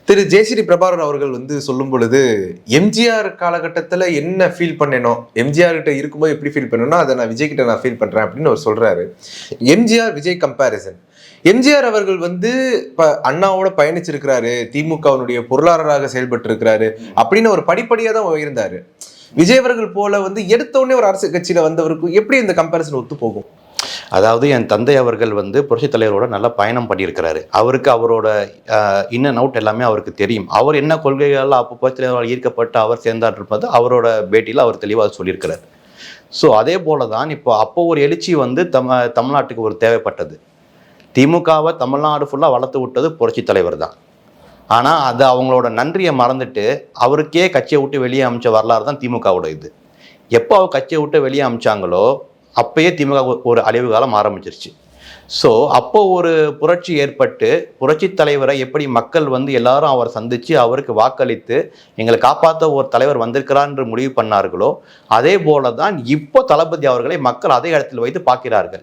திரு ஜெயஸ்ரீ பிரபாகரன் அவர்கள் சொல்லும் பொழுது, எம்ஜிஆர் காலகட்டத்தில் என்ன ஃபீல் பண்ணேனோ, எம்ஜிஆர் கிட்ட இருக்கும்போது எப்படி ஃபீல் பண்ணேனோ அதை நான் விஜய் கிட்ட நான் ஃபீல் பண்றேன் அப்படின்னு அவர் சொல்றாரு. எம்ஜிஆர் விஜய் கம்பேரிசன். எம்ஜிஆர் அவர்கள் அண்ணாவோட பயணிச்சிருக்கிறாரு, திமுகவினுடைய பொருளாளராக செயல்பட்டு இருக்கிறாரு அப்படின்னு ஒரு படிப்படியா தான் உயர்ந்தாரு. விஜய் அவர்கள் போல எடுத்த உடனே ஒரு அரசு கட்சியில வந்தவருக்கு எப்படி இந்த கம்பேரிசன் ஒத்து போகும்? அதாவது என் தந்தை அவர்கள் புரட்சித் தலைவரோட நல்லா பயணம் பண்ணியிருக்கிறாரு. அவருக்கு அவரோட இன் அண்ட் அவுட் எல்லாமே அவருக்கு தெரியும். அவர் என்ன கொள்கைகள் அப்போ புரட்சித் தலைவரால் ஈர்க்கப்பட்டு அவர் சேர்ந்தார் இருப்பது அவரோட பேட்டியில் அவர் தெளிவாக சொல்லியிருக்கிறார். ஸோ அதே போல தான் அப்போ ஒரு எழுச்சி தமிழ்நாட்டுக்கு ஒரு தேவைப்பட்டது. திமுகவை தமிழ்நாடு ஃபுல்லாக வளர்த்து விட்டது புரட்சித் தலைவர் தான். ஆனால் அது அவங்களோட நன்றியை மறந்துட்டு அவருக்கே கட்சியை விட்டு வெளியே அமைச்ச வரலாறு தான் திமுகவோட இது. எப்போ அவர் கட்சியை விட்டு வெளியே அமைச்சாங்களோ அப்பயே திமுக ஒரு அழிவு காலம் ஆரம்பிச்சிருச்சு. ஸோ அப்போ ஒரு புரட்சி ஏற்பட்டு புரட்சி தலைவரை எப்படி மக்கள் எல்லாரும் அவரை சந்தித்து அவருக்கு வாக்களித்து எங்களை காப்பாற்ற ஒரு தலைவர் வந்திருக்கிறார் என்று முடிவு பண்ணார்களோ அதே போல தான் இப்போ தளபதி அவர்களை மக்கள் அதே இடத்தில் வைத்து பார்க்கிறார்கள்.